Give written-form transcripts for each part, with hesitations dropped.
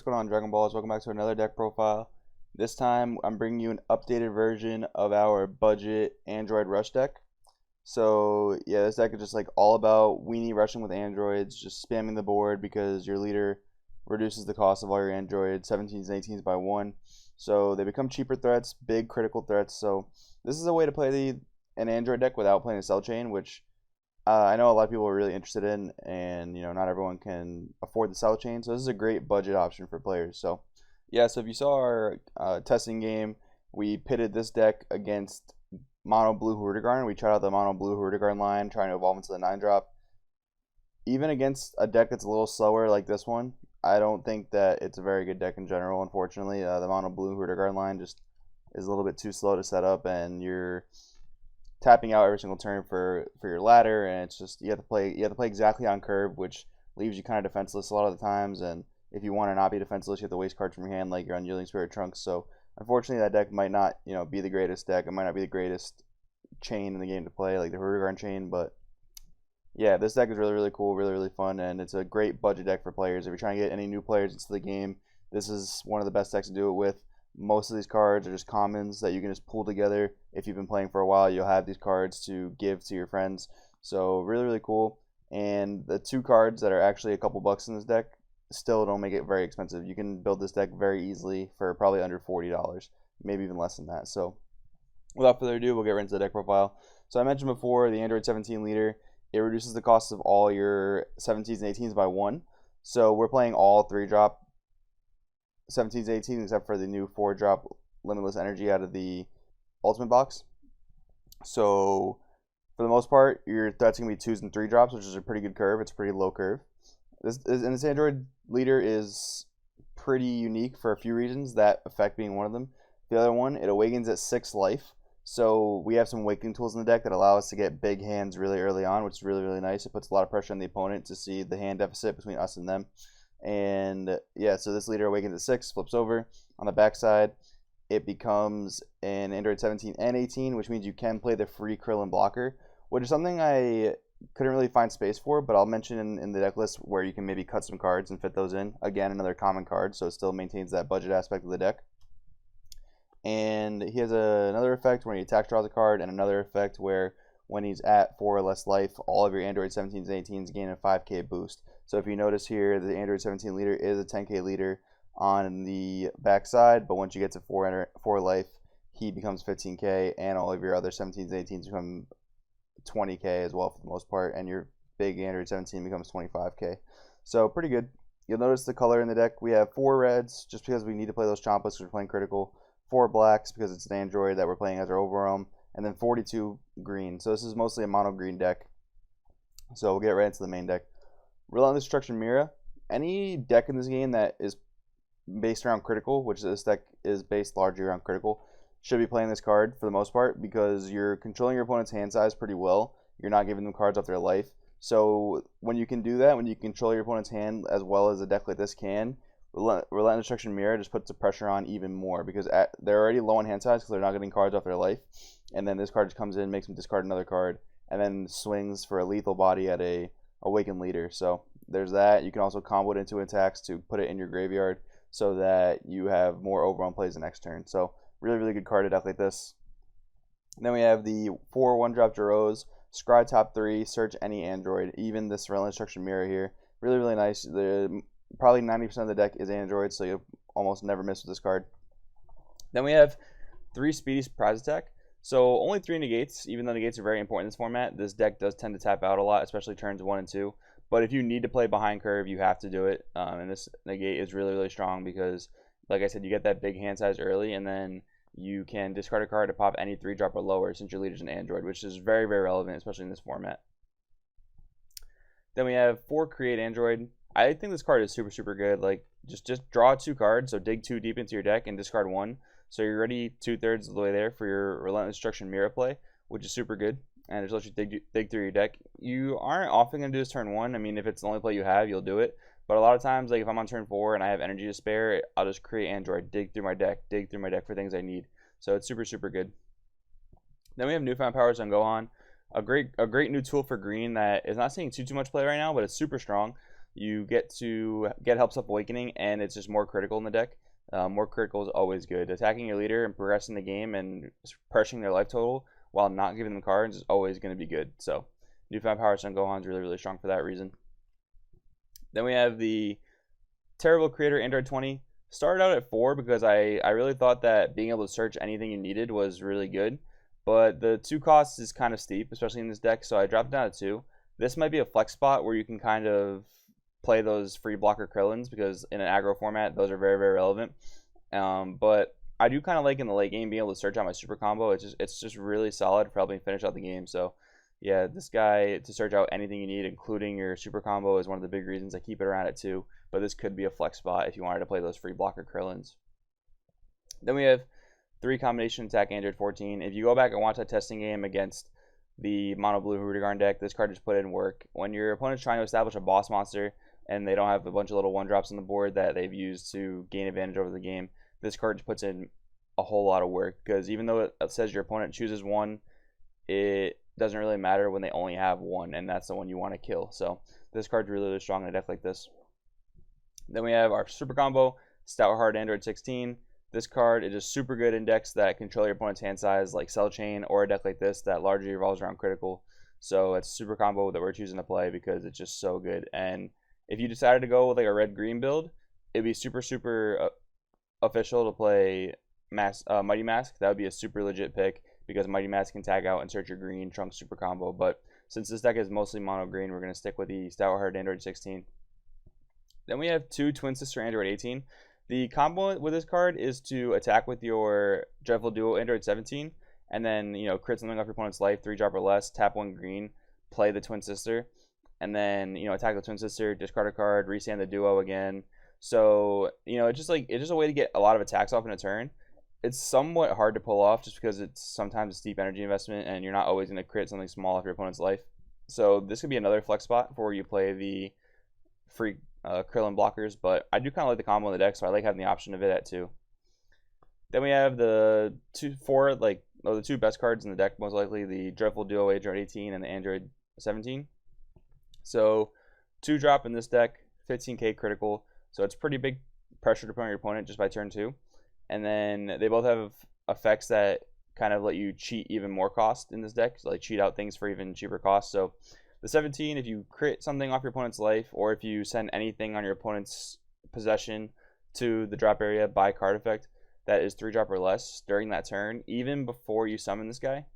going on, Dragon Balls? Welcome back to another deck profile. This time, I'm bringing you an updated version of our budget Android Rush deck. So, yeah, this deck is just like all about weenie rushing with androids, just spamming the board because your leader reduces the cost of all your androids, 17s and 18s by 1. So, they become cheaper threats, big critical threats. So, this is a way to play an android deck without playing a cell chain, which I know a lot of people are really interested in, and not everyone can afford the cell chain. So this is a great budget option for players. So yeah, so if you saw our testing game, we pitted this deck against mono blue Hurdigarn. We tried out the mono blue Hurdigarn line, trying to evolve into the 9-drop. Even against a deck that's a little slower like this one, I don't think that it's a very good deck in general. Unfortunately, the mono blue Hurdigarn line just is a little bit too slow to set up, and you're tapping out every single turn for your ladder, and it's just you have to play exactly on curve, which leaves you kind of defenseless a lot of the times. And if you want to not be defenseless, you have to waste cards from your hand, like your Unyielding Spirit Trunks. So unfortunately, that deck might not be the greatest deck. It might not be the greatest chain in the game to play, like the Hurdigarn chain. But yeah, this deck is really really cool, really really fun, and it's a great budget deck for players. If you're trying to get any new players into the game, this is one of the best decks to do it with. Most of these cards are just commons that you can just pull together. If you've been playing for a while, you'll have these cards to give to your friends. So really, really cool. And the 2 cards that are actually a couple bucks in this deck still don't make it very expensive. You can build this deck very easily for probably under $40, maybe even less than that. So without further ado, we'll get right into the deck profile. So I mentioned before, the Android 17 leader, it reduces the cost of all your 17s and 18s by 1. So we're playing all 3-drop 17s, 18s, except for the new 4-drop Limitless Energy out of the Ultimate box. So for the most part, your threats can be 2s and 3-drops, which is a pretty good curve. It's a pretty low curve. This Android leader is pretty unique for a few reasons, that effect being one of them. The other one, it awakens at 6 life. So we have some awakening tools in the deck that allow us to get big hands really early on, which is really, really nice. It puts a lot of pressure on the opponent to see the hand deficit between us and them. And yeah, so this leader awakens at 6, flips over. On the backside, it becomes an Android 17 and 18, which means you can play the free Krillin blocker, which is something I couldn't really find space for, but I'll mention in the deck list where you can maybe cut some cards and fit those in. Again, another common card, so it still maintains that budget aspect of the deck. And he has another effect when he attacks, draws a card, and another effect where when he's at 4 or less life, all of your Android 17s and 18s gain a 5k boost. So if you notice here, the Android 17 leader is a 10k leader on the backside, but once you get to 4 life, he becomes 15k, and all of your other 17s and 18s become 20k as well for the most part, and your big Android 17 becomes 25k. So pretty good. You'll notice the color in the deck. We have 4 reds, just because we need to play those Chompas because we're playing critical. 4 blacks because it's an Android that we're playing as our overwhelm, and then 42 green. So this is mostly a mono green deck. So we'll get right into the main deck. Relentless Destruction Mira. Any deck in this game that is based around critical, which this deck is based largely around critical, should be playing this card for the most part because you're controlling your opponent's hand size pretty well. You're not giving them cards off their life. So when you can do that, when you control your opponent's hand as well as a deck like this can, Relentless Destruction Mirror just puts the pressure on even more because they're already low on hand size because they're not getting cards off their life. And then this card just comes in, makes them discard another card, and then swings for a lethal body at a Awakened Leader. So there's that. You can also combo it into attacks to put it in your graveyard so that you have more overwhelm plays the next turn. So really, really good card to deck like this. And then we have the 4 1-drop Jaros, Scry top 3, search any Android, even this Relentless Destruction Mirror here. Really, really nice. Probably 90% of the deck is Android, so you'll almost never miss with this card. Then we have 3 Speedy Surprise Attack. So only 3 negates, even though negates are very important in this format. This deck does tend to tap out a lot, especially turns 1 and 2. But if you need to play behind curve, you have to do it. And this negate is really, really strong because, like I said, you get that big hand size early, and then you can discard a card to pop any 3-drop or lower since your leader's an Android, which is very, very relevant, especially in this format. Then we have 4 Create Android. I think this card is super, super good. Like, just draw 2 cards, so dig 2 deep into your deck and discard 1. So you're already 2/3 of the way there for your Relentless Destruction Mirror play, which is super good. And it just lets you dig through your deck. You aren't often going to do this turn 1. I mean, if it's the only play you have, you'll do it. But a lot of times, like if I'm on turn 4 and I have energy to spare, I'll just create Android, dig through my deck for things I need. So it's super, super good. Then we have Newfound Powers on Gohan. A great new tool for green that is not seeing too much play right now, but it's super strong. you get to get Helps Up Awakening, and it's just more critical in the deck. More critical is always good. Attacking your leader and progressing the game and pressuring their life total while not giving them cards is always going to be good. So Newfound Power Sun Gohan is really, really strong for that reason. Then we have the Terrible Creator Android 20. Started out at 4 because I really thought that being able to search anything you needed was really good. But the 2 costs is kind of steep, especially in this deck, so I dropped it down to 2. This might be a flex spot where you can kind of play those free blocker Krillins, because in an aggro format, those are very, very relevant. But I do kind of like in the late game being able to search out my super combo. It's just really solid for helping finish out the game. So yeah, this guy, to search out anything you need, including your super combo, is one of the big reasons I keep it around at 2. But this could be a flex spot if you wanted to play those free blocker Krillins. Then we have 3 combination attack Android 14. If you go back and watch that testing game against the mono blue Hirudegarn deck, this card just put in work. When your opponent's trying to establish a boss monster and they don't have a bunch of little 1-drops on the board that they've used to gain advantage over the game, this card just puts in a whole lot of work, because even though it says your opponent chooses 1, it doesn't really matter when they only have 1, and that's the one you want to kill. So this card's really, really strong in a deck like this. Then we have our super combo, Stout Heart Android 16. This card is just super good in decks that control your opponent's hand size, like Cell Chain, or a deck like this that largely revolves around critical. So it's a super combo that we're choosing to play because it's just so good. And if you decided to go with like a red-green build, it'd be super, super official to play Mighty Mask. That would be a super legit pick, because Mighty Mask can tag out and search your green Trunks super combo. But since this deck is mostly mono green, we're going to stick with the Stout Heart Android 16. Then we have 2 Twin Sister Android 18. The combo with this card is to attack with your Dreadful Duo Android 17, and then, crit something off your opponent's life, 3-drop or less, tap 1 green, play the Twin Sister, and then, attack the Twin Sister, discard a card, resand the duo again. So, it's just a way to get a lot of attacks off in a turn. It's somewhat hard to pull off just because it's sometimes a steep energy investment, and you're not always going to crit something small off your opponent's life. So this could be another flex spot for where you play the free Krillin blockers, but I do kind of like the combo in the deck, so I like having the option of it at 2. Then we have the 2 best cards in the deck, most likely, the Dreadful Duo Android 18 and the Android 17. So 2-drop in this deck, 15k critical, so it's pretty big pressure to put on your opponent just by turn 2. And then they both have effects that kind of let you cheat even more cost in this deck, so like cheat out things for even cheaper cost. So the 17, if you crit something off your opponent's life, or if you send anything on your opponent's possession to the drop area by card effect that is 3-drop or less during that turn, even before you summon this guy,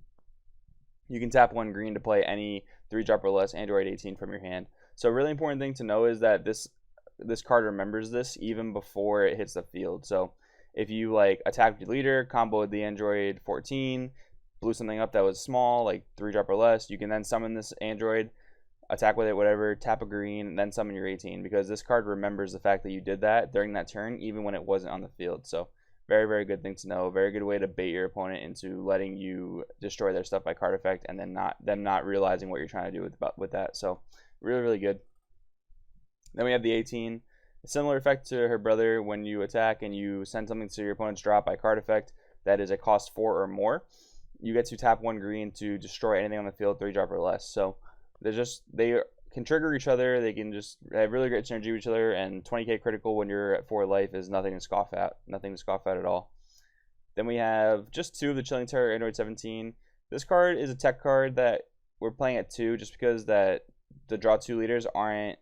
you can tap 1 green to play any 3-drop or less Android 18 from your hand. So a really important thing to know is that this card remembers this even before it hits the field. So if you attacked your leader, comboed the Android 14, blew something up that was small, like 3-drop or less, you can then summon this Android, attack with it, whatever, tap a green, and then summon your 18, because this card remembers the fact that you did that during that turn, even when it wasn't on the field. So very, very good thing to know. Very good way to bait your opponent into letting you destroy their stuff by card effect, and then them not realizing what you're trying to do with that. So really, really good. Then we have the 18. A similar effect to her brother. When you attack and you send something to your opponent's drop by card effect that is a cost 4 or more, you get to tap 1 green to destroy anything on the field 3-drop or less. So they can trigger each other. They can just have really great synergy with each other, and 20k critical when you're at 4 life is nothing to scoff at. Nothing to scoff at all. Then we have just 2 of the Chilling Terror Android 17. This card is a tech card that we're playing at 2 just because that the draw 2 leaders aren't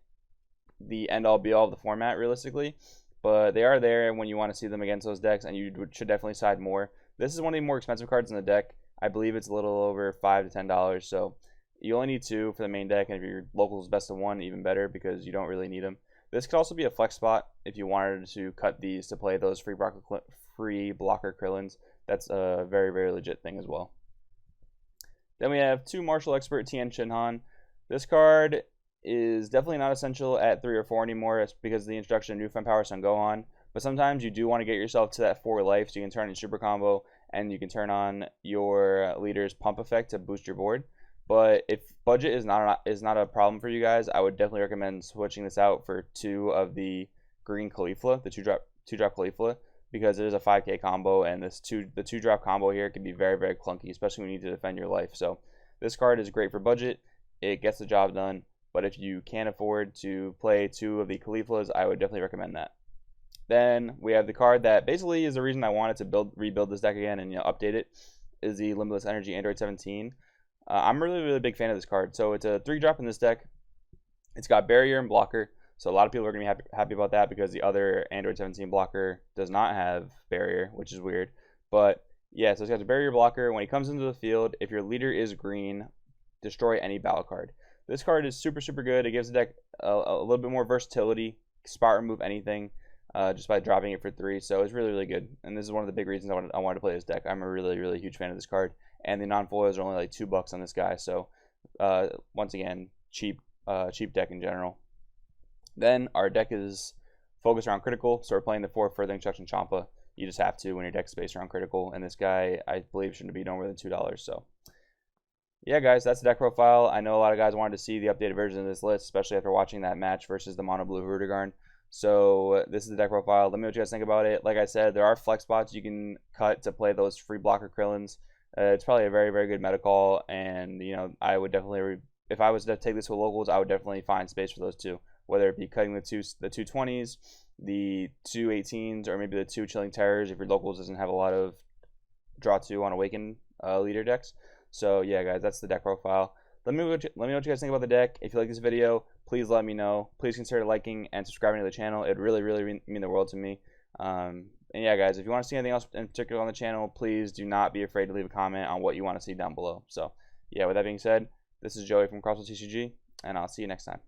the end-all be-all of the format realistically, but they are there when you want to see them against those decks, and you should definitely side more. This is one of the more expensive cards in the deck. I believe it's a little over $5 to $10, so you only need 2 for the main deck, and if your local is best of 1, even better, because you don't really need them. This could also be a flex spot if you wanted to cut these to play those free blocker Krillins. That's a very, very legit thing as well. Then we have 2 Martial Expert Tien Shinhan. This card is definitely not essential at 3 or 4 anymore. It's because of the introduction of Newfound Power Sun Gohan. But sometimes you do want to get yourself to that 4 life, so you can turn in super combo, and you can turn on your leader's pump effect to boost your board. But if budget is not a problem for you guys, I would definitely recommend switching this out for 2 of the green Caulifla, the 2-drop Caulifla, because it is a 5k combo, and the 2-drop combo here can be very, very clunky, especially when you need to defend your life. So this card is great for budget. It gets the job done, but if you can't afford to play 2 of the Cauliflas, I would definitely recommend that. Then we have the card that basically is the reason I wanted to rebuild this deck again and update it, is the Limitless Energy Android 17. I'm really big fan of this card. So it's a 3-drop in this deck. It's got Barrier and Blocker, so a lot of people are going to be happy about that because the other Android 17 blocker does not have Barrier, which is weird. But yeah, so it's got the Barrier Blocker. When he comes into the field, if your leader is green, destroy any battle card. This card is super good. It gives the deck a little bit more versatility, spot remove anything, just by dropping it for 3. So it's really good. And this is one of the big reasons I wanted to play this deck. I'm a really huge fan of this card. And the non-foils are only like $2 on this guy. So once again, cheap deck in general. Then our deck is focused around critical. So we're playing the 4 Furthering Instruction Champa. You just have to when your deck's based around critical. And this guy, I believe, shouldn't be no more than $2. So yeah, guys, that's the deck profile. I know a lot of guys wanted to see the updated version of this list, especially after watching that match versus the Mono Blue Hrudegarn. So this is the deck profile. Let me know what you guys think about it. Like I said, there are flex spots you can cut to play those free blocker Krillins. It's probably a very good meta call, and I would definitely, if I was to take this to locals, I would definitely find space for those 2, whether it be cutting the 220s, the 218s, or maybe the 2 Chilling Terrors if your locals doesn't have a lot of draw 2 on Awaken leader decks. So yeah, guys, that's the deck profile. Let me know what you guys think about the deck. If you like this video, please let me know. Please consider liking and subscribing to the channel. It really mean the world to me. And yeah, guys, if you want to see anything else in particular on the channel, please do not be afraid to leave a comment on what you want to see down below. So yeah, with that being said, this is Joey from Crossroads TCG, and I'll see you next time.